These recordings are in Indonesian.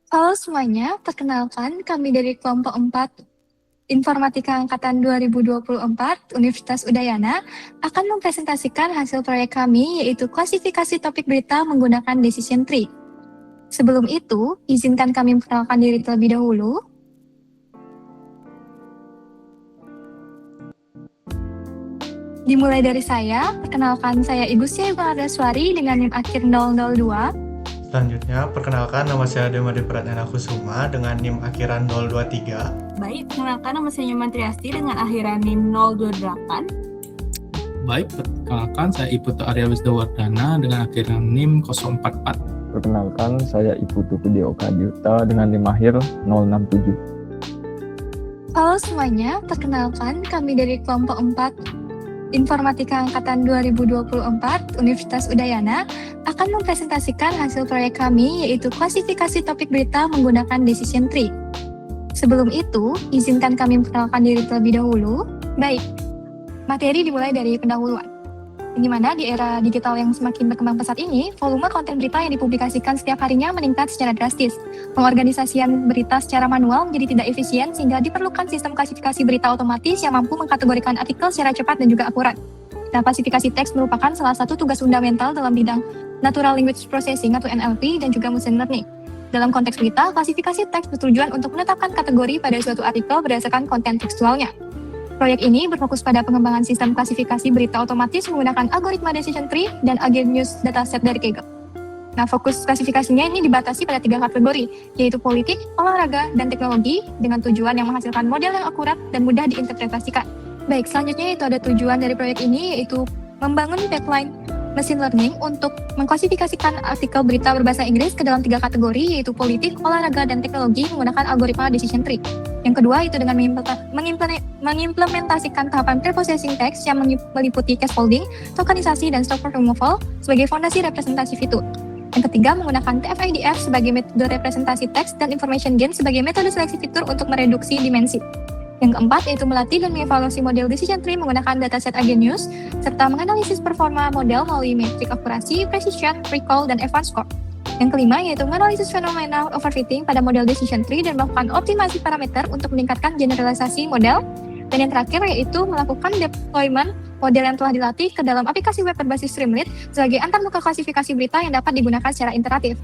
Halo semuanya, perkenalkan kami dari kelompok 4 Informatika Angkatan 2024 Universitas Udayana akan mempresentasikan hasil proyek kami yaitu klasifikasi topik berita menggunakan decision tree. Sebelum itu, izinkan kami memperkenalkan diri terlebih dahulu. Dimulai dari saya, perkenalkan saya Ibu Sia Ardaswari dengan NIM akhir 002. Selanjutnya, perkenalkan nama saya Demade Pratnana Kusuma dengan NIM akhiran 023. Baik, perkenalkan nama saya Nyoman Triasti dengan akhiran NIM 028. Baik, perkenalkan saya Iputu Arya Wisdawardana dengan akhiran NIM 044. Perkenalkan saya Iputu Pudio Kadyuta dengan NIM akhir 067. Halo semuanya, perkenalkan kami dari kelompok 4 Informatika Angkatan 2024 Universitas Udayana akan mempresentasikan hasil proyek kami yaitu klasifikasi topik berita menggunakan decision tree. Sebelum itu, izinkan kami memperkenalkan diri terlebih dahulu. Baik, materi dimulai dari pendahuluan. Di mana di era digital yang semakin berkembang pesat ini, volume konten berita yang dipublikasikan setiap harinya meningkat secara drastis. Pengorganisasian berita secara manual menjadi tidak efisien sehingga diperlukan sistem klasifikasi berita otomatis yang mampu mengkategorikan artikel secara cepat dan juga akurat. Nah, klasifikasi teks merupakan salah satu tugas fundamental dalam bidang Natural Language Processing atau NLP dan juga Machine Learning. Dalam konteks berita, klasifikasi teks bertujuan untuk menetapkan kategori pada suatu artikel berdasarkan konten tekstualnya. Proyek ini berfokus pada pengembangan sistem klasifikasi berita otomatis menggunakan algoritma decision tree dan Agenius dataset dari Kaggle. Nah, fokus klasifikasinya ini dibatasi pada 3 kategori, yaitu politik, olahraga, dan teknologi, dengan tujuan yang menghasilkan model yang akurat dan mudah diinterpretasikan. Baik, selanjutnya itu ada tujuan dari proyek ini, yaitu membangun pipeline machine learning untuk mengklasifikasikan artikel berita berbahasa Inggris ke dalam 3 kategori, yaitu politik, olahraga, dan teknologi menggunakan algoritma decision tree. Yang kedua itu dengan mengimplementasikan tahapan preprocessing text yang meliputi scaffolding, tokenisasi, dan stop removal sebagai fondasi representasi fitur. Yang ketiga menggunakan TF-IDF sebagai metode representasi teks dan information gain sebagai metode seleksi fitur untuk mereduksi dimensi. Yang keempat yaitu melatih dan mengevaluasi model decision tree menggunakan dataset Agenius serta menganalisis performa model melalui metrik akurasi, precision, recall, dan advanced score. Yang kelima yaitu menganalisis fenomena overfitting pada model decision tree dan melakukan optimasi parameter untuk meningkatkan generalisasi model. Dan yang terakhir yaitu melakukan deployment model yang telah dilatih ke dalam aplikasi web berbasis Streamlit sebagai antarmuka klasifikasi berita yang dapat digunakan secara iteratif.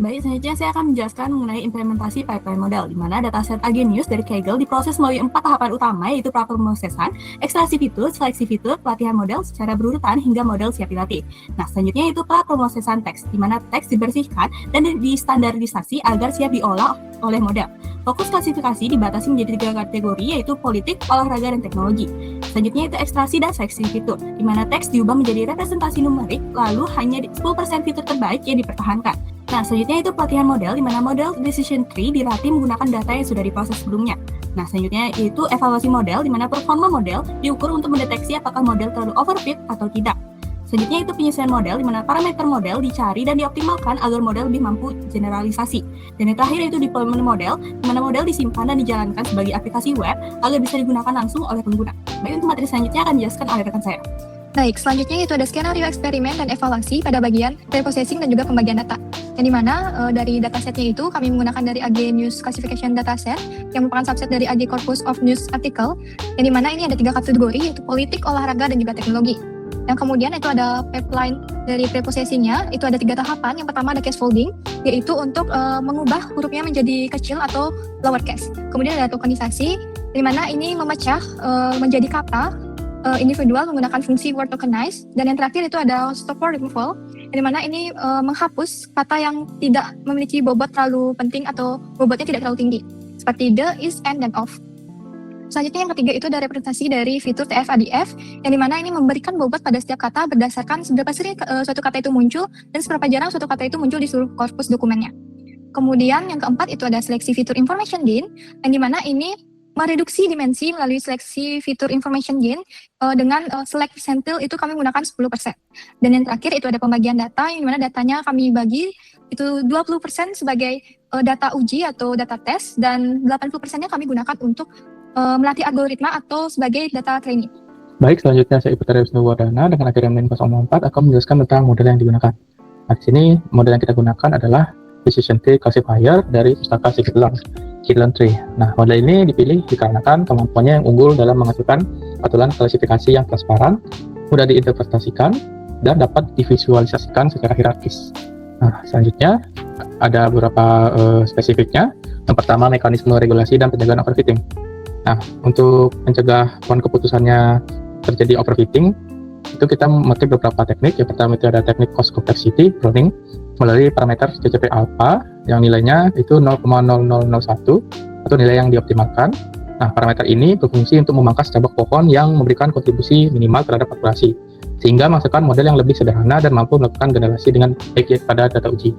Baik, selanjutnya saya akan menjelaskan mengenai implementasi pipeline model, di mana dataset Agenius dari Kaggle diproses melalui 4 tahapan utama, yaitu praproses,an, ekstraksi fitur, seleksi fitur, pelatihan model secara berurutan hingga model siap dilatih. Nah, selanjutnya itu praprosesan teks, di mana teks dibersihkan dan distandarisasi agar siap diolah oleh model. Fokus klasifikasi dibatasi menjadi 3 kategori, yaitu politik, olahraga, dan teknologi. Selanjutnya itu ekstraksi dan seleksi fitur, di mana teks diubah menjadi representasi numerik, lalu hanya 10% fitur terbaik yang dipertahankan. Nah, selanjutnya itu pelatihan model, di mana model decision tree dilatih menggunakan data yang sudah diproses sebelumnya. Nah, selanjutnya itu evaluasi model, di mana performa model diukur untuk mendeteksi apakah model terlalu overfit atau tidak. Selanjutnya itu penyesuaian model, di mana parameter model dicari dan dioptimalkan agar model lebih mampu generalisasi. Dan yang terakhir itu deployment model, di mana model disimpan dan dijalankan sebagai aplikasi web agar bisa digunakan langsung oleh pengguna. Baik, untuk materi selanjutnya akan dijelaskan oleh rekan saya. Baik, selanjutnya itu ada skenario eksperimen dan evaluasi pada bagian preprocessing dan juga pembagian data. Yang dimana dari datasetnya itu kami menggunakan dari Agenius Classification Dataset yang merupakan subset dari AG Corpus of News Article. Yang dimana ini ada 3 kategori yaitu politik, olahraga, dan juga teknologi. Yang kemudian itu ada pipeline dari preprocessingnya, itu ada 3 tahapan. Yang pertama ada scaffolding, yaitu untuk mengubah hurufnya menjadi kecil atau lowercase. Kemudian ada tokenisasi, di mana ini memecah menjadi kata individual menggunakan fungsi word tokenize. Dan yang terakhir itu ada stop for removal, di mana ini menghapus kata yang tidak memiliki bobot terlalu penting atau bobotnya tidak terlalu tinggi, seperti the, is, and, dan of. Selanjutnya yang ketiga itu ada representasi dari fitur TF-IDF, yang dimana ini memberikan bobot pada setiap kata berdasarkan seberapa sering suatu kata itu muncul dan seberapa jarang suatu kata itu muncul di seluruh korpus dokumennya. Kemudian yang keempat itu ada seleksi fitur information gain, yang dimana ini mereduksi dimensi melalui seleksi fitur information gain dengan select percentile itu kami menggunakan 10%. Dan yang terakhir itu ada pembagian data, yang dimana datanya kami bagi itu 20% sebagai data uji atau data tes, dan 80%-nya kami gunakan untuk melatih algoritma atau sebagai data training. Baik, selanjutnya saya Iputu Arya Wisdawardana dengan akhiran NIM 004 akan menjelaskan tentang model yang digunakan. Nah, di sini model yang kita gunakan adalah decision tree classifier dari pustaka scikit-learn tree. Nah, model ini dipilih dikarenakan kemampuannya yang unggul dalam menghasilkan aturan klasifikasi yang transparan, mudah diinterpretasikan, dan dapat divisualisasikan secara hierarkis. Nah, selanjutnya ada beberapa spesifiknya. Yang pertama, mekanisme regulasi dan pencegahan overfitting. Nah, untuk mencegah pohon keputusannya terjadi overfitting, itu kita memakai beberapa teknik. Yang pertama itu ada teknik cost complexity pruning melalui parameter CCP alpha yang nilainya itu 0,0001 atau nilai yang dioptimalkan. Nah, parameter ini berfungsi untuk memangkas cabang pohon yang memberikan kontribusi minimal terhadap akurasi, sehingga menghasilkan model yang lebih sederhana dan mampu melakukan generasi dengan baik pada data uji.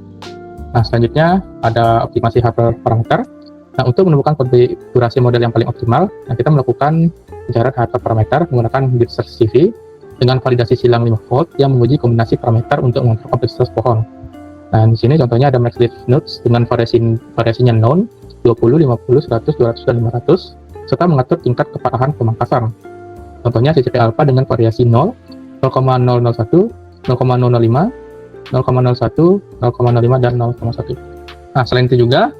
Nah, selanjutnya ada optimasi hyperparameter. Nah, untuk menemukan konfigurasi model yang paling optimal, kita melakukan pencarian hyperparameter menggunakan Gitser CV dengan validasi silang 5 volt yang menguji kombinasi parameter untuk mengukur kompleksitas pohon. Nah, di sini contohnya ada max leaf nodes dengan variasinya known 20, 50, 100, 200, dan 500, serta mengatur tingkat keparahan pemangkasan. Contohnya CCP alpha dengan variasi 0, 0,001, 0,005, 0,01, 0,05, dan 0,1. Nah, selain itu juga,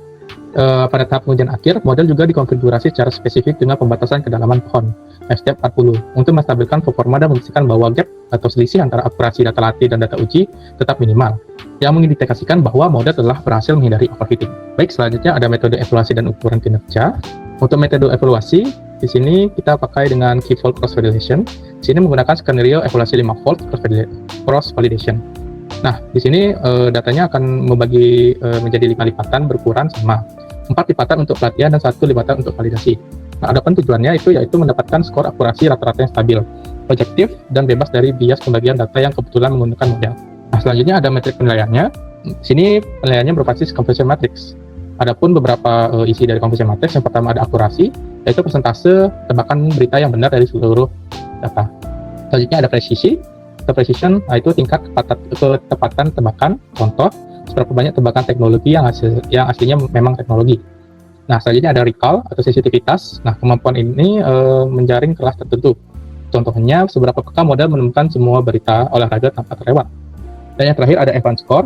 pada tahap pengujian akhir, model juga dikonfigurasi secara spesifik dengan pembatasan kedalaman pohon, step 40, untuk menstabilkan performa dan memastikan bahwa gap atau selisih antara akurasi data latih dan data uji tetap minimal, yang mengindikasikan bahwa model telah berhasil menghindari overfitting. Baik, selanjutnya ada metode evaluasi dan ukuran kinerja. Untuk metode evaluasi, di sini kita pakai dengan key fault cross validation. Di sini menggunakan skenario evaluasi 5 volt cross validation. Nah, di sini datanya akan membagi menjadi 5 lipatan berukuran sama. 4 lipatan untuk pelatihan dan 1 lipatan untuk validasi. Nah, adapun tujuannya itu yaitu mendapatkan skor akurasi rata-rata yang stabil, objektif, dan bebas dari bias pembagian data yang kebetulan menggunakan model. Nah, selanjutnya ada metrik penilaiannya. Di sini penilaiannya berbasis confidence matrix. Adapun beberapa isi dari confidence matrix, yang pertama ada akurasi, yaitu persentase tebakan berita yang benar dari seluruh data. Selanjutnya ada precision, yaitu tingkat ketepatan tebakan. Contoh, seberapa banyak tebakan teknologi yang aslinya memang teknologi. Nah, selanjutnya ada recall atau sensitivitas. Nah, kemampuan ini menjaring kelas tertentu. Contohnya, seberapa peka model menemukan semua berita olahraga tanpa terlewat. Dan yang terakhir ada event score,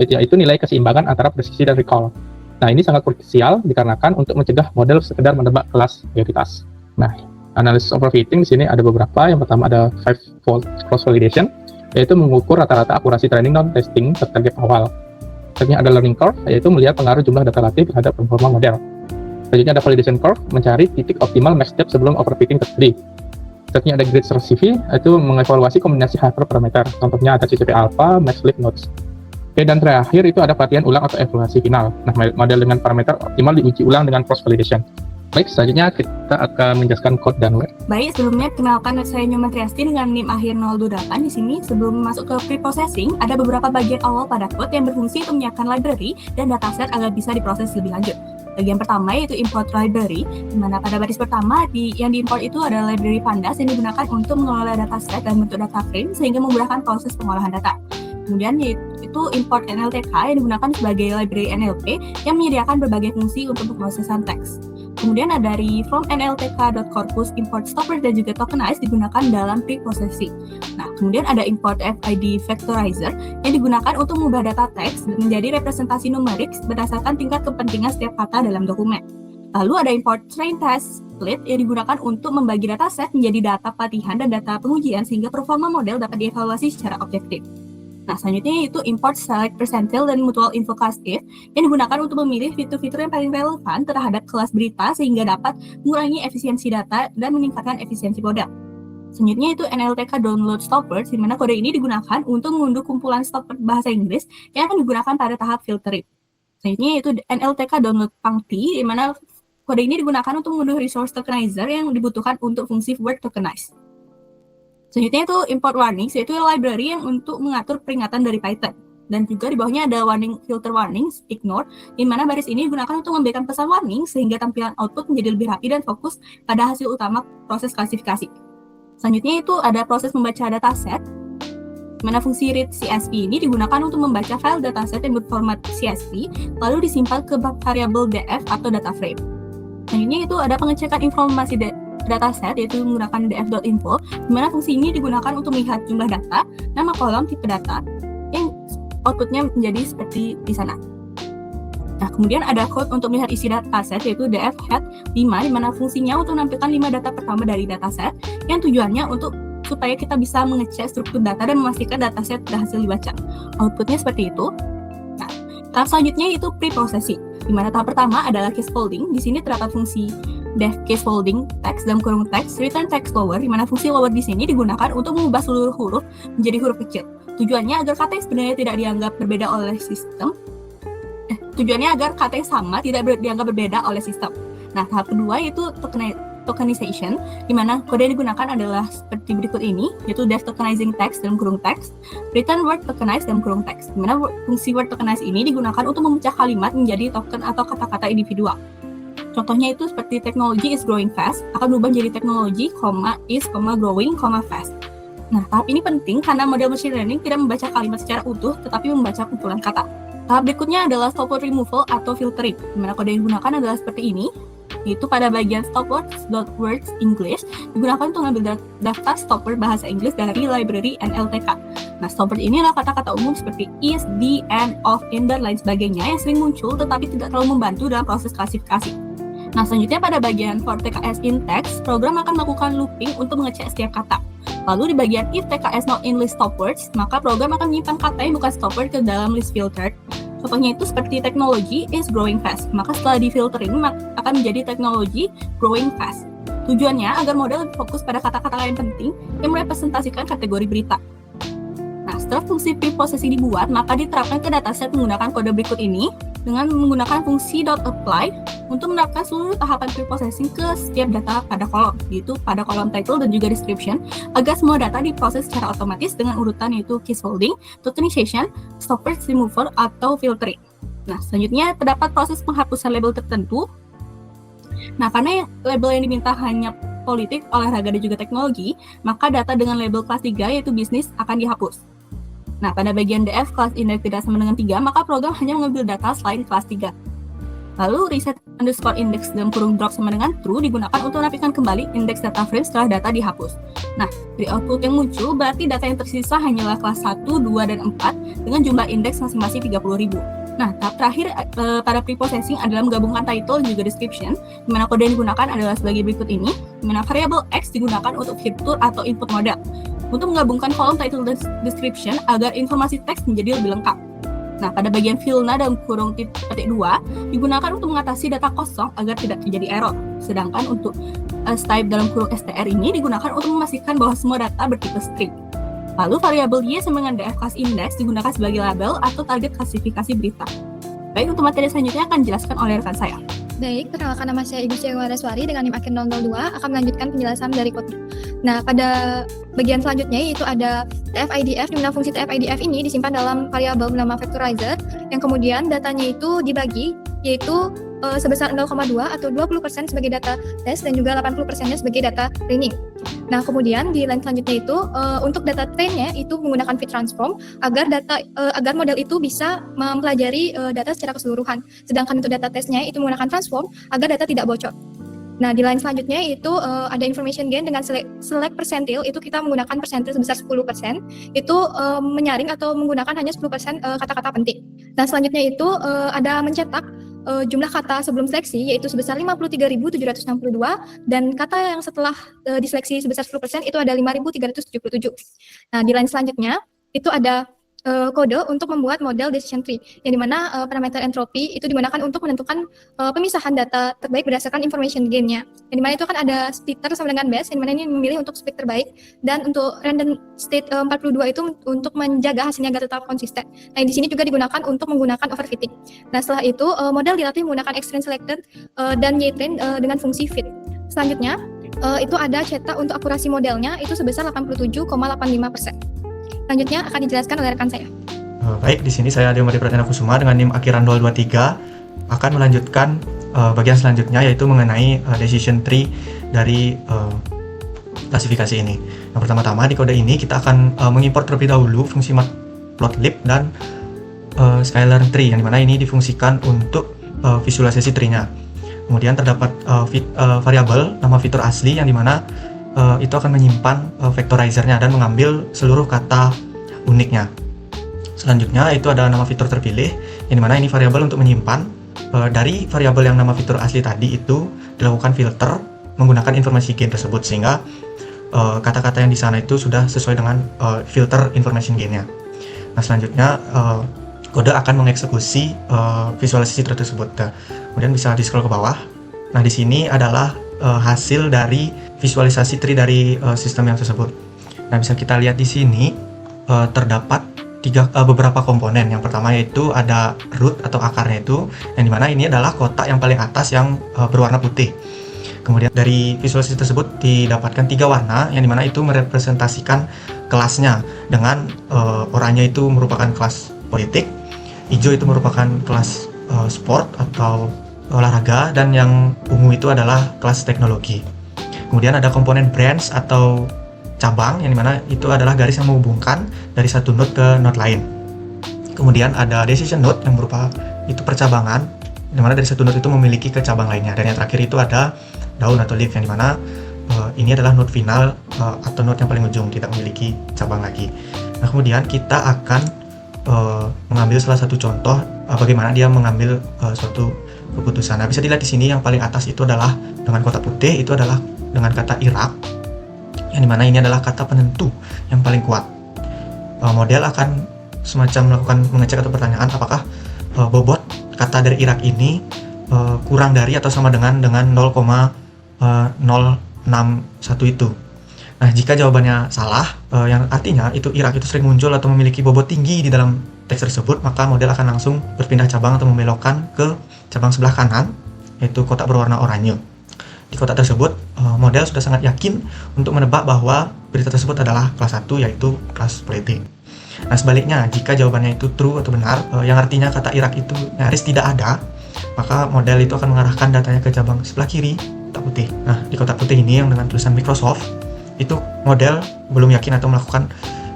yaitu nilai keseimbangan antara presisi dan recall. Nah, ini sangat krusial dikarenakan untuk mencegah model sekedar menebak kelas prioritas. Nah, analisis overfitting di sini ada beberapa. Yang pertama ada 5-fold cross validation, yaitu mengukur rata-rata akurasi training dan testing serta gap awal. Selanjutnya ada learning curve, yaitu melihat pengaruh jumlah data latih terhadap performa model. Selanjutnya ada validation curve, mencari titik optimal max step sebelum overfitting terjadi. Selanjutnya ada Gitser CV, yaitu mengevaluasi kombinasi hyperparameter. Contohnya ada CCP alpha, max leaf nodes. Oke, dan terakhir itu ada pelatihan ulang atau evaluasi final. Nah, model dengan parameter optimal diuji ulang dengan cross validation. Baik, selanjutnya kita akan menjelaskan code dan web. Baik, sebelumnya kenalkan saya Nyoman Triasti dengan NIM akhir 028. Di sini sebelum masuk ke pre-processing, ada beberapa bagian awal pada code yang berfungsi untuk menyiapkan library dan dataset agar bisa diproses lebih lanjut. Bagian pertama yaitu import library, di mana pada baris pertama yang diimport itu adalah library pandas yang digunakan untuk mengelola dataset dan bentuk data frame sehingga memudahkan proses pengolahan data. Kemudian yaitu import NLTK yang digunakan sebagai library NLP yang menyediakan berbagai fungsi untuk pemrosesan teks. Kemudian ada dari from nltk.corpus import stopper dan juga tokenize digunakan dalam pre-processing. Nah, kemudian ada import FID vectorizer yang digunakan untuk mengubah data teks menjadi representasi numerik berdasarkan tingkat kepentingan setiap kata dalam dokumen. Lalu ada import train test split yang digunakan untuk membagi dataset menjadi data pelatihan dan data pengujian sehingga performa model dapat dievaluasi secara objektif. Nah, selanjutnya yaitu import select percentile dan mutual infocastive yang digunakan untuk memilih fitur-fitur yang paling relevan terhadap kelas berita sehingga dapat mengurangi efisiensi data dan meningkatkan efisiensi model. Selanjutnya itu NLTK download stopper, di mana kode ini digunakan untuk mengunduh kumpulan stopper bahasa Inggris yang akan digunakan pada tahap filtering. Selanjutnya yaitu NLTK download pangti, di mana kode ini digunakan untuk mengunduh resource tokenizer yang dibutuhkan untuk fungsi word tokenize. Selanjutnya itu import warnings, yaitu library yang untuk mengatur peringatan dari Python. Dan juga di bawahnya ada warning filter warnings, ignore, di mana baris ini digunakan untuk memberikan pesan warning sehingga tampilan output menjadi lebih rapi dan fokus pada hasil utama proses klasifikasi. Selanjutnya itu ada proses membaca dataset, di mana fungsi read CSV ini digunakan untuk membaca file dataset yang berformat CSV, lalu disimpan ke variabel df atau data frame. Selanjutnya itu ada pengecekan informasi dataset yaitu menggunakan df.info, di mana fungsi ini digunakan untuk melihat jumlah data, nama kolom, tipe data, yang outputnya menjadi seperti di sana. Nah, kemudian ada code untuk melihat isi dataset yaitu df-head 5, di mana fungsinya untuk menampilkan 5 data pertama dari dataset yang tujuannya untuk supaya kita bisa mengecek struktur data dan memastikan dataset berhasil dibaca. Outputnya seperti itu. Nah, tahap selanjutnya yaitu pre-processing, di mana tahap pertama adalah case folding. Di sini terdapat fungsi def case folding text dalam kurung text, return text lower, di mana fungsi lower di sini digunakan untuk mengubah seluruh huruf menjadi huruf kecil. Tujuannya agar kata yang sebenarnya tidak dianggap berbeda oleh sistem. Tujuannya agar kata yang sama tidak dianggap berbeda oleh sistem. Nah, tahap kedua yaitu tokenization, di mana kode yang digunakan adalah seperti berikut ini, yaitu def tokenizing text dalam kurung text, return word tokenize dalam kurung text, di mana fungsi word tokenize ini digunakan untuk memecah kalimat menjadi token atau kata-kata individual. Contohnya itu seperti teknologi is growing fast, akan berubah menjadi teknologi, is, growing, fast. Nah, tahap ini penting karena model machine learning tidak membaca kalimat secara utuh, tetapi membaca kumpulan kata. Tahap berikutnya adalah stop word removal atau filtering, di mana kode yang digunakan adalah seperti ini, yaitu pada bagian stop words English digunakan untuk mengambil daftar stop word bahasa Inggris dari library NLTK. Nah, stop word ini adalah kata-kata umum seperti is, the, and, of, in, dan lain sebagainya yang sering muncul tetapi tidak terlalu membantu dalam proses klasifikasi. Nah, selanjutnya pada bagian for TKS in text, program akan melakukan looping untuk mengecek setiap kata. Lalu di bagian if TKS not in list stop words, maka program akan menyimpan kata yang bukan stop word ke dalam list filtered. Contohnya itu seperti teknologi is growing fast, maka setelah di-filtering akan menjadi teknologi growing fast. Tujuannya agar model lebih fokus pada kata-kata lain penting yang merepresentasikan kategori berita. Nah, setelah fungsi pre-processing dibuat, maka diterapkan ke dataset menggunakan kode berikut ini dengan menggunakan fungsi .apply untuk menerapkan seluruh tahapan pre-processing ke setiap data pada kolom, yaitu pada kolom title dan juga description, agar semua data diproses secara otomatis dengan urutan yaitu case folding, tokenization, stop words removal, atau filtering. Nah, selanjutnya terdapat proses penghapusan label tertentu. Nah, karena label yang diminta hanya politik, olahraga, dan juga teknologi, maka data dengan label kelas 3 yaitu bisnis akan dihapus. Nah, pada bagian DF kelas index tidak sama dengan 3, maka program hanya mengambil data selain kelas 3. Lalu reset underscore index dalam kurung drop sama dengan true digunakan untuk menampilkan kembali indeks data frame setelah data dihapus. Nah, dari output yang muncul berarti data yang tersisa hanyalah kelas 1, 2, dan 4 dengan jumlah indeks masing-masing 30.000. Nah, tahap terakhir pada pre-processing adalah menggabungkan title dan juga description, di mana kode yang digunakan adalah sebagai berikut ini, di mana variabel X digunakan untuk fitur atau input model, untuk menggabungkan kolom title dan description agar informasi teks menjadi lebih lengkap. Nah, pada bagian filna dalam kurung petik 2 digunakan untuk mengatasi data kosong agar tidak terjadi error. Sedangkan untuk type dalam kurung str ini digunakan untuk memastikan bahwa semua data bertipe string. Lalu variabel y sama dengan df class index digunakan sebagai label atau target klasifikasi berita. Baik, untuk materi selanjutnya akan dijelaskan oleh rekan saya. Baik, perkenalkan nama saya Ibu Cewaraswari dengan NIM akhir 002 akan melanjutkan penjelasan dari kode. Nah, pada bagian selanjutnya yaitu ada tfidf, di mana fungsi tfidf ini disimpan dalam variabel bernama vectorizer yang kemudian datanya itu dibagi yaitu sebesar 0,2 atau 20% sebagai data test dan juga 80%-nya sebagai data training. Nah, kemudian di line selanjutnya itu untuk data trainnya itu menggunakan fit transform agar model itu bisa mempelajari data secara keseluruhan. Sedangkan untuk data testnya itu menggunakan transform agar data tidak bocor. Nah, di line selanjutnya itu ada information gain dengan select percentile, itu kita menggunakan persentil sebesar 10%, itu menyaring atau menggunakan hanya 10% kata-kata penting. Nah, selanjutnya itu ada mencetak jumlah kata sebelum seleksi yaitu sebesar 53.762 dan kata yang setelah diseleksi sebesar 10% itu ada 5.377. Nah, di line selanjutnya itu ada kode untuk membuat model decision tree yang dimana parameter entropi itu digunakan untuk menentukan pemisahan data terbaik berdasarkan information gain-nya. Yang dimana itu akan ada splitter sama dengan base yang dimana ini memilih untuk split terbaik dan untuk random state 42 itu untuk menjaga hasilnya agar tetap konsisten. Nah, di sini juga digunakan untuk menggunakan overfitting. Nah, setelah itu model dilatih menggunakan X-train selected dan Y-train dengan fungsi fit. Selanjutnya itu ada cetak untuk akurasi modelnya itu sebesar 87,85%. Selanjutnya akan dijelaskan oleh rekan saya. Baik, di sini saya Ademadi Pratnana Kusuma dengan NIM akhiran 023 akan melanjutkan bagian selanjutnya yaitu mengenai decision tree dari klasifikasi ini. Yang pertama-tama di kode ini kita akan mengimport terlebih dahulu fungsi matplotlib dan scalar tree yang dimana ini difungsikan untuk visualisasi tree-nya. Kemudian terdapat variabel nama fitur asli yang dimana itu akan menyimpan vectorizer-nya dan mengambil seluruh kata uniknya. Selanjutnya itu ada nama fitur terpilih yang dimana ini variabel untuk menyimpan dari variabel yang nama fitur asli tadi itu dilakukan filter menggunakan informasi gain tersebut, sehingga kata-kata yang di sana itu sudah sesuai dengan filter information gain-nya. Nah, selanjutnya kode akan mengeksekusi visualisasi tersebut. Nah, kemudian bisa di-scroll ke bawah. Nah, di sini adalah hasil dari visualisasi tree dari sistem yang tersebut. Nah, bisa kita lihat di sini terdapat beberapa komponen. Yang pertama yaitu ada root atau akarnya itu, yang dimana ini adalah kotak yang paling atas yang berwarna putih. Kemudian dari visualisasi tersebut didapatkan 3 warna, yang dimana itu merepresentasikan kelasnya, dengan oranye itu merupakan kelas politik, hijau itu merupakan kelas sport atau olahraga, dan yang ungu itu adalah kelas teknologi. Kemudian ada komponen branch atau cabang, yang dimana itu adalah garis yang menghubungkan dari satu node ke node lain. Kemudian ada decision node yang berupa itu percabangan, yang dimana dari satu node itu memiliki ke cabang lainnya. Dan yang terakhir itu ada daun atau leaf, yang dimana ini adalah node final atau node yang paling ujung, tidak memiliki cabang lagi. Nah, kemudian kita akan mengambil salah satu contoh bagaimana dia mengambil suatu keputusan. Nah, bisa dilihat di sini yang paling atas itu adalah dengan kotak putih, itu adalah dengan kata Irak, yang dimana ini adalah kata penentu yang paling kuat. Model akan semacam melakukan mengecek atau pertanyaan apakah bobot kata dari Irak ini kurang dari atau sama dengan 0,061 itu. Nah, jika jawabannya salah, yang artinya itu Irak itu sering muncul atau memiliki bobot tinggi di dalam teks tersebut, maka model akan langsung berpindah cabang atau membelokkan ke cabang sebelah kanan, yaitu kotak berwarna oranye. Di kotak tersebut, model sudah sangat yakin untuk menebak bahwa berita tersebut adalah kelas 1, yaitu kelas politik. Nah, sebaliknya, jika jawabannya itu true atau benar, yang artinya kata Irak itu nyaris tidak ada, maka model itu akan mengarahkan datanya ke cabang sebelah kiri, kotak putih. Nah, di kotak putih ini yang dengan tulisan Microsoft, itu model belum yakin atau melakukan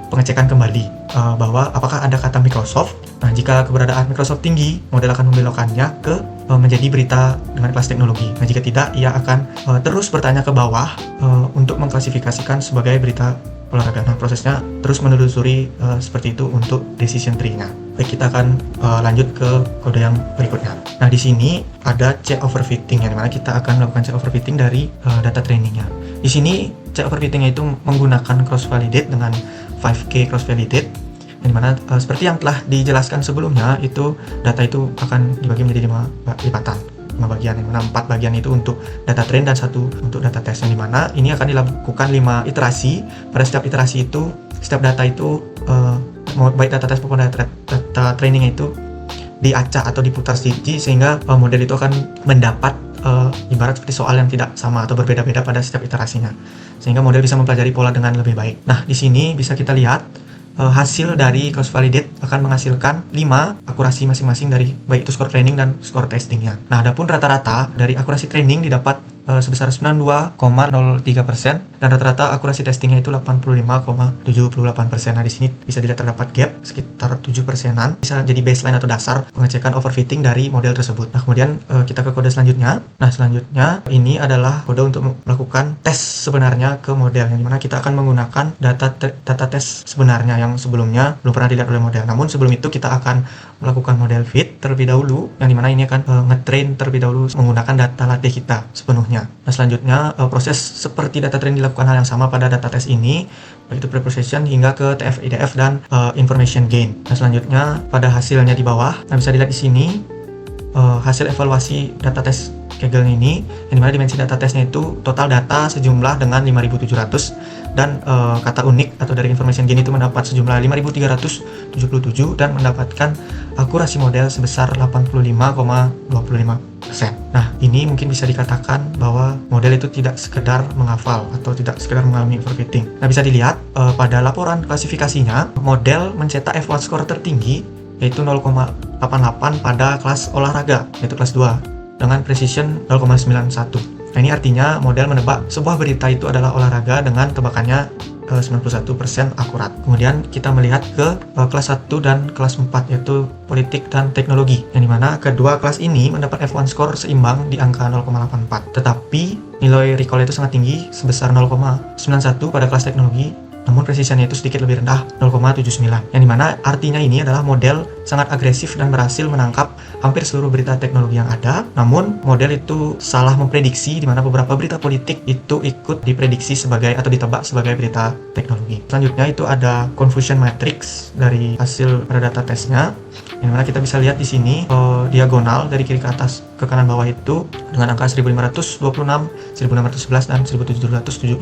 pengecekan kembali bahwa apakah ada kata Microsoft. Nah, jika keberadaan Microsoft tinggi, model akan membelokkannya ke menjadi berita dengan kelas teknologi. Nah, jika tidak, ia akan terus bertanya ke bawah untuk mengklasifikasikan sebagai berita olahraga. Nah, prosesnya terus menelusuri seperti itu untuk decision tree-nya. Baik, kita akan lanjut ke kode yang berikutnya. Nah, di sini ada check overfitting, yang dimana kita akan melakukan check overfitting dari data trainingnya. Di sini check overfitting itu menggunakan cross validate dengan 5K cross validate, yang dimana seperti yang telah dijelaskan sebelumnya, itu data itu akan dibagi menjadi 5 lipatan, 5 bagian, yang mana 4 bagian itu untuk data train dan 1 untuk data test, yang dimana ini akan dilakukan 5 iterasi. Pada setiap iterasi itu, setiap data itu baik data test maupun data training itu diacak atau diputar sedikit, sehingga model itu akan mendapat ibarat seperti soal yang tidak sama atau berbeda-beda pada setiap iterasinya, sehingga model bisa mempelajari pola dengan lebih baik. Nah, di sini bisa kita lihat hasil dari cross validate akan menghasilkan 5 akurasi masing-masing dari baik itu skor training dan skor testingnya. Nah, adapun rata-rata dari akurasi training didapat sebesar 92,03%, dan rata-rata akurasi testingnya itu 85,78%. Nah, di sini bisa dilihat terdapat gap sekitar 7%-an, bisa jadi baseline atau dasar pengecekan overfitting dari model tersebut. Nah, kemudian kita ke kode selanjutnya. Nah, selanjutnya ini adalah kode untuk melakukan tes sebenarnya ke model, yang dimana kita akan menggunakan data tes sebenarnya yang sebelumnya belum pernah dilihat oleh model. Namun sebelum itu kita akan melakukan model fit terlebih dahulu, yang dimana ini akan nge-train terlebih dahulu menggunakan data latih kita sepenuhnya. Nah, selanjutnya proses seperti data train dilakukan hal yang sama pada data test ini, baik itu preprocessing hingga ke TF, IDF, dan information gain. Nah, selanjutnya pada hasilnya di bawah, nah bisa dilihat di sini hasil evaluasi data test Kaggle ini, yang dimana dimensi data testnya itu total data sejumlah dengan 5.700, dan kata unik atau dari information gain itu mendapat sejumlah 5.377 dan mendapatkan akurasi model sebesar 85,25%. Nah, ini mungkin bisa dikatakan bahwa model itu tidak sekedar menghafal atau tidak sekedar mengalami overfitting. Nah, bisa dilihat pada laporan klasifikasinya, model mencetak F1 score tertinggi yaitu 0,88 pada kelas olahraga, yaitu kelas 2, dengan precision 0,91. Nah, ini artinya model menebak sebuah berita itu adalah olahraga dengan tebakannya 91% akurat. Kemudian kita melihat ke kelas 1 dan kelas 4, yaitu politik dan teknologi, yang dimana kedua kelas ini mendapat F1 score seimbang di angka 0,84. Tetapi nilai recall itu sangat tinggi sebesar 0,91 pada kelas teknologi namun presisinya itu sedikit lebih rendah 0,79, yang dimana artinya ini adalah model sangat agresif dan berhasil menangkap hampir seluruh berita teknologi yang ada. Namun model itu salah memprediksi, di mana beberapa berita politik itu ikut diprediksi sebagai atau ditebak sebagai berita teknologi. Selanjutnya itu ada confusion matrix dari hasil pada data tesnya, yang mana kita bisa lihat di sini diagonal dari kiri ke atas ke kanan bawah itu dengan angka 1526, 1611 dan 1722.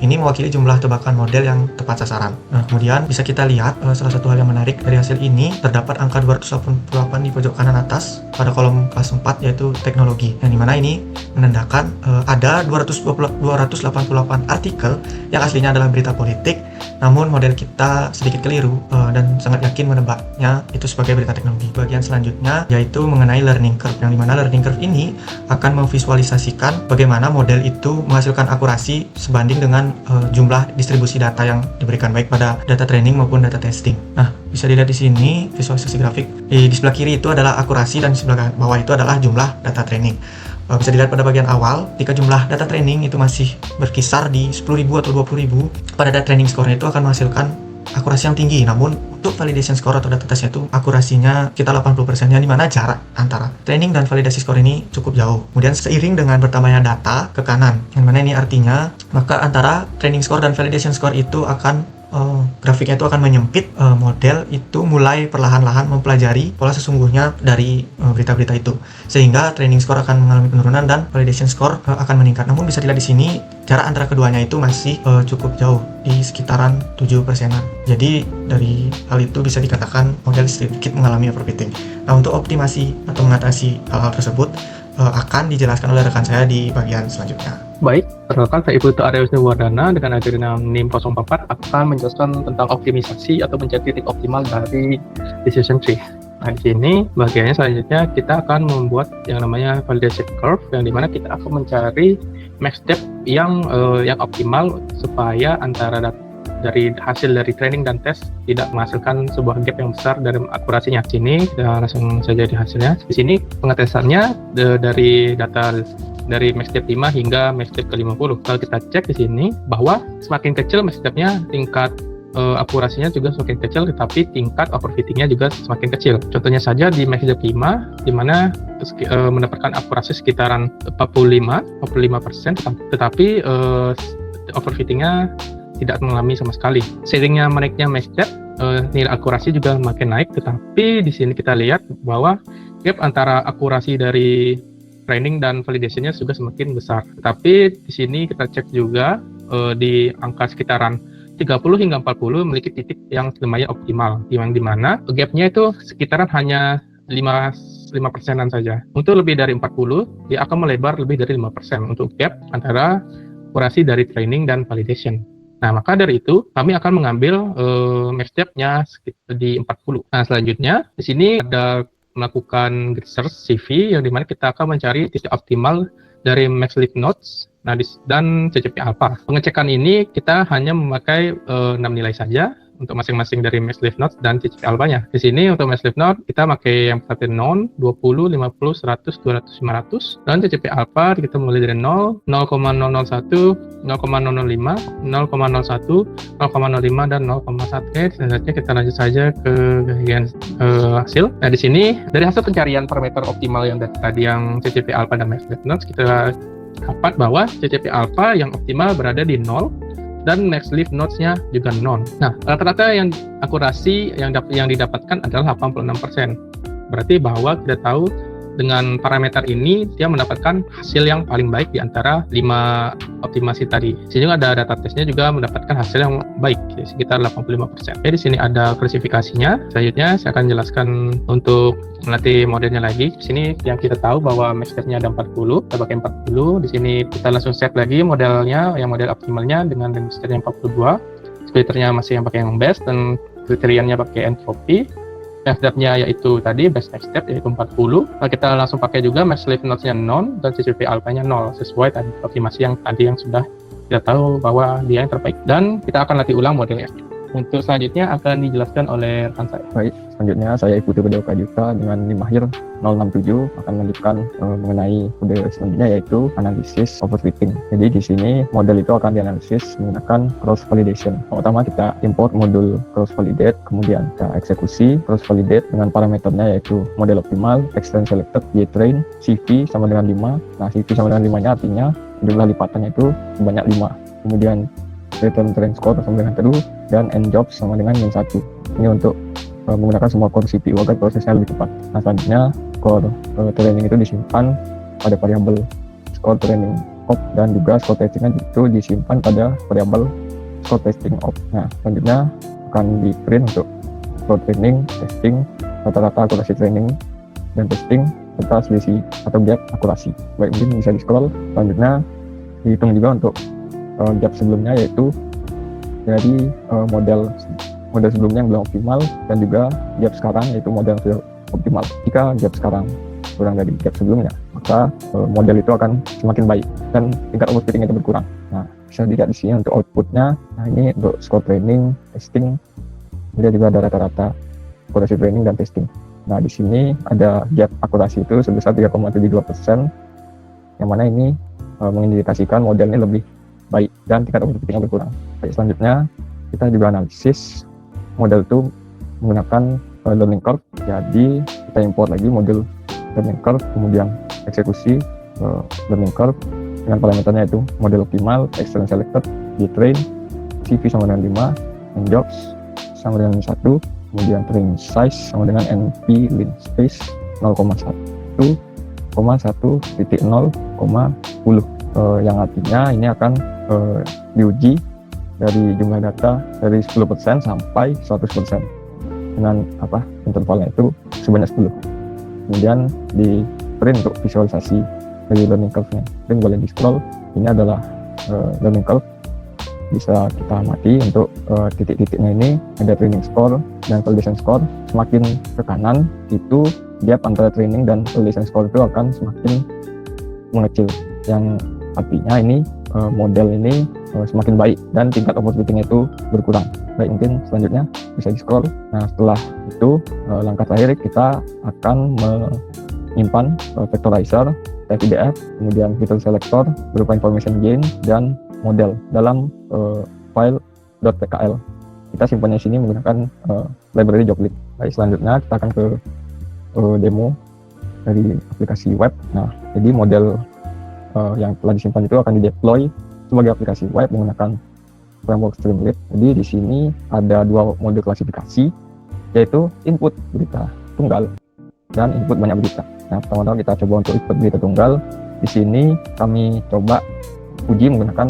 Ini mewakili jumlah tebakan model yang tepat sasaran. Nah, kemudian bisa kita lihat salah satu hal yang menarik dari hasil ini, terdapat angka 288 di pojok kanan atas pada kolom kelas 4, yaitu teknologi, yang dimana ini menandakan ada 288 artikel yang aslinya adalah berita politik, namun model kita sedikit keliru dan sangat yakin menebaknya itu sebagai berita teknologi. Bagian selanjutnya yaitu mengenai learning curve, yang dimana learning curve ini akan memvisualisasikan bagaimana model itu menghasilkan akurasi sebanding dengan jumlah distribusi data yang diberikan, baik pada data training maupun data testing. Nah, bisa dilihat di sini visualisasi grafik. Di sebelah kiri itu adalah akurasi dan di sebelah bawah itu adalah jumlah data training. Bisa dilihat pada bagian awal, ketika jumlah data training itu masih berkisar di 10.000 atau 20.000, pada data training score itu akan menghasilkan akurasi yang tinggi. Namun untuk validation score atau data tesnya itu akurasinya kita 80%, yang dimana jarak antara training dan validasi score ini cukup jauh. Kemudian seiring dengan bertambahnya data ke kanan, yang mana ini artinya maka antara training score dan validation score itu akan grafiknya itu akan menyempit. Model itu mulai perlahan-lahan mempelajari pola sesungguhnya dari berita-berita itu, sehingga training score akan mengalami penurunan dan validation score akan meningkat. Namun bisa dilihat di sini jarak antara keduanya itu masih cukup jauh, di sekitaran 7%-an. Jadi dari hal itu bisa dikatakan model sedikit mengalami overfitting. Nah, untuk optimasi atau mengatasi hal-hal tersebut akan dijelaskan oleh rekan saya di bagian selanjutnya. Baik, perkenalkan saya Ibu Arya Wardana dengan akronim NIM 044 akan menjelaskan tentang optimisasi atau mencari titik optimal dari decision tree. Nah, di sini bagiannya selanjutnya kita akan membuat yang namanya validation curve, yang dimana kita akan mencari max step yang optimal supaya antara dari hasil dari training dan tes tidak menghasilkan sebuah gap yang besar dari akurasinya. Di sini kita langsung saja di hasilnya. Di sini pengetesannya dari data dari max step 5 hingga max step ke 50. Kalau kita cek di sini bahwa semakin kecil max stepnya, tingkat akurasinya juga semakin kecil, tetapi tingkat overfittingnya juga semakin kecil. Contohnya saja di max step 5, di mana mendapatkan akurasi sekitaran 45%, tetapi overfittingnya tidak mengalami sama sekali. Seiringnya naiknya max step, nilai akurasi juga makin naik, tetapi di sini kita lihat bahwa gap antara akurasi dari training dan validasinya juga semakin besar. Tapi di sini kita cek juga di angka sekitaran 30 hingga 40 memiliki titik yang lumayan optimal, yang dimana gapnya itu sekitaran hanya 5%-an saja. Untuk lebih dari 40, dia akan melebar lebih dari 5% untuk gap antara akurasi dari training dan validation. Nah, maka dari itu kami akan mengambil max step-nya di 40. Nah, selanjutnya di sini ada melakukan research CV, yang dimana kita akan mencari titik optimal dari max lift nodes dan CCP alpha. Pengecekan ini kita hanya memakai 6 nilai saja untuk masing-masing dari max lift nodes dan CCP alpha-nya. Di sini untuk max lift node kita pakai yang seperti 0, 20, 50, 100, 200, 500, dan CCP alpha kita mulai dari 0, 0,001, 0,005, 0,01, 0,05 dan 0,1. Selanjutnya kita lanjut saja ke bagian hasil. Nah, di sini dari hasil pencarian parameter optimal yang tadi yang CCP alpha dan max lift nodes, kita dapat bahwa CCP alpha yang optimal berada di 0 dan max lift nodes-nya juga 0. Nah, rata-rata yang akurasi yang didapatkan adalah 86%. Berarti bahwa kita tahu dengan parameter ini dia mendapatkan hasil yang paling baik di antara 5 optimasi tadi. Sini ada data tesnya juga mendapatkan hasil yang baik, sekitar 85%. Jadi di sini ada klasifikasinya. Selanjutnya saya akan jelaskan untuk melatih modelnya lagi. Di sini yang kita tahu bahwa max step-nya ada 40, kita pakai 40. Di sini kita langsung set lagi modelnya, yang model optimalnya dengan max step-nya 42. Filternya masih yang pakai yang best dan kriteriannya pakai entropy. Max step-nya yaitu tadi best next step yaitu 40. Nah, kita langsung pakai juga max lift nodes-nya 0 dan CCP alpha-nya 0 sesuai tadi optimasi yang tadi yang sudah kita tahu bahwa dia yang terbaik. Dan kita akan latih ulang modelnya. Untuk selanjutnya akan dijelaskan oleh rekan saya. Baik, Selanjutnya saya Iputu Budi Okajuta dengan NIM akhir 067 akan melanjutkan mengenai kode selanjutnya, yaitu analisis overfitting. Jadi di sini model itu akan dianalisis menggunakan cross validation. Pertama kita import modul cross validate, kemudian kita eksekusi cross validate dengan parameternya yaitu model optimal, extend selected, ytrain, CV sama dengan 5. Nah, CV sama dengan 5-nya artinya jumlah lipatannya itu sebanyak 5. Kemudian return train score sama dengan true, dan end job sama dengan -1. Ini untuk menggunakan semua core CPU agar prosesnya lebih cepat. Nah, selanjutnya score training itu disimpan pada variabel score training op, dan juga score testingnya itu disimpan pada variabel score testing op. Nah, selanjutnya akan di print untuk score training, testing, rata-rata akurasi training dan testing, serta selisih atau gap akurasi. Baik, mungkin bisa di scroll. Selanjutnya dihitung juga untuk gap sebelumnya, yaitu dari model sebelumnya yang belum optimal, dan juga gap sekarang yaitu model yang sudah optimal. Jika gap sekarang kurang dari gap sebelumnya, maka model itu akan semakin baik dan tingkat overfitting itu berkurang. Nah, bisa dilihat di sini untuk outputnya. Nah, ini untuk score training, testing, kemudian juga ada rata-rata akurasi training dan testing. Nah, di sini ada gap akurasi itu sebesar 3,72%, yang mana ini mengindikasikan modelnya lebih baik dan tingkat overfittingnya berkurang. Baik, selanjutnya kita juga analisis model itu menggunakan learning curve. Jadi kita import lagi modul learning curve, kemudian eksekusi learning curve dengan parameternya itu model optimal, external selected, ytrain, CV sama dengan 5, and jobs sama dengan 1, kemudian training size sama dengan np lin space 0,1,1.0,10, yang artinya ini akan diuji dari jumlah data dari 10% sampai 100% dengan intervalnya itu sebanyak 10. Kemudian di print untuk visualisasi dari learning curve-nya. Dan boleh di scroll. Ini adalah learning curve, bisa kita amati untuk titik-titiknya ini ada training score dan validation score. Semakin ke kanan itu gap antara training dan validation score itu akan semakin mengecil, yang artinya ini model ini semakin baik dan tingkat overfitting itu berkurang. Baik, mungkin selanjutnya bisa di scroll. Nah, setelah itu langkah terakhir kita akan menyimpan vectorizer, TF-IDF, kemudian feature selector berupa information gain dan model dalam file .pkl. Kita simpannya di sini menggunakan library Joblit. Baik, selanjutnya kita akan ke demo dari aplikasi web. Nah, jadi model yang telah disimpan itu akan dideploy sebagai aplikasi web menggunakan framework Streamlit. Jadi di sini ada dua mode klasifikasi, yaitu input berita tunggal dan input banyak berita. Nah, pertama-tama kita coba untuk input berita tunggal. Di sini kami coba uji menggunakan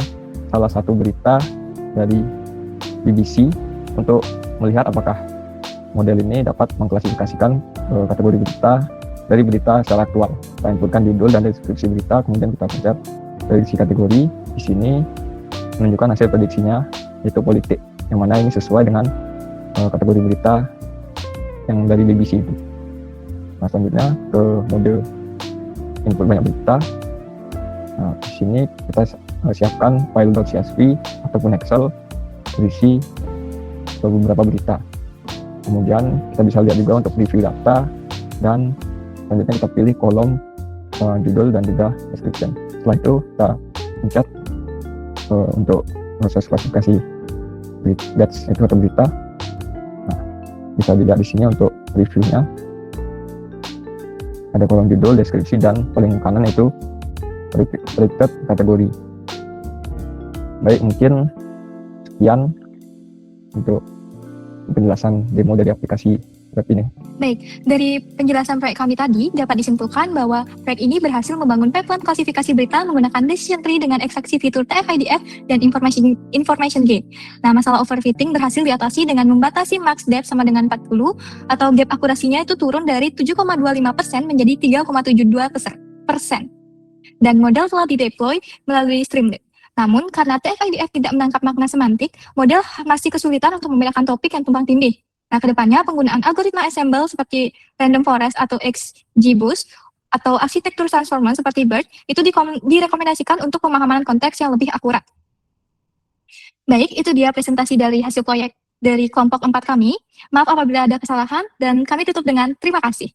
salah satu berita dari BBC untuk melihat apakah model ini dapat mengklasifikasikan kategori berita dari berita secara aktual. Kita inputkan judul dan deskripsi berita, kemudian kita pencet prediksi kategori. Di sini menunjukkan hasil prediksinya, yaitu politik, yang mana ini sesuai dengan kategori berita yang dari BBC itu. Nah, selanjutnya ke mode input banyak berita. Nah, di sini kita siapkan file .csv ataupun Excel berisi beberapa berita. Kemudian kita bisa lihat juga untuk review data, dan selanjutnya kita pilih kolom judul dan juga description. Setelah itu kita pencet untuk proses klasifikasi batch itu atau berita. Nah, bisa dilihat di sini untuk reviewnya ada kolom judul, deskripsi, dan paling kanan itu predicted kategori. Baik, mungkin sekian untuk penjelasan demo dari aplikasi web ini. Baik, dari penjelasan proyek kami tadi dapat disimpulkan bahwa proyek ini berhasil membangun pipeline klasifikasi berita menggunakan decision tree dengan ekstraksi fitur TF-IDF dan information gain. Nah, masalah overfitting berhasil diatasi dengan membatasi max depth sama dengan 40 atau gap akurasinya itu turun dari 7,25% menjadi 3,72%. Dan model telah dideploy melalui Streamlit. Namun, karena TF-IDF tidak menangkap makna semantik, model masih kesulitan untuk membedakan topik yang tumpang tindih. Nah, kedepannya penggunaan algoritma ensemble seperti random forest atau XGBoost atau arsitektur transformer seperti BERT itu direkomendasikan untuk pemahaman konteks yang lebih akurat. Baik, itu dia presentasi dari hasil proyek dari kelompok 4 kami. Maaf apabila ada kesalahan dan kami tutup dengan terima kasih.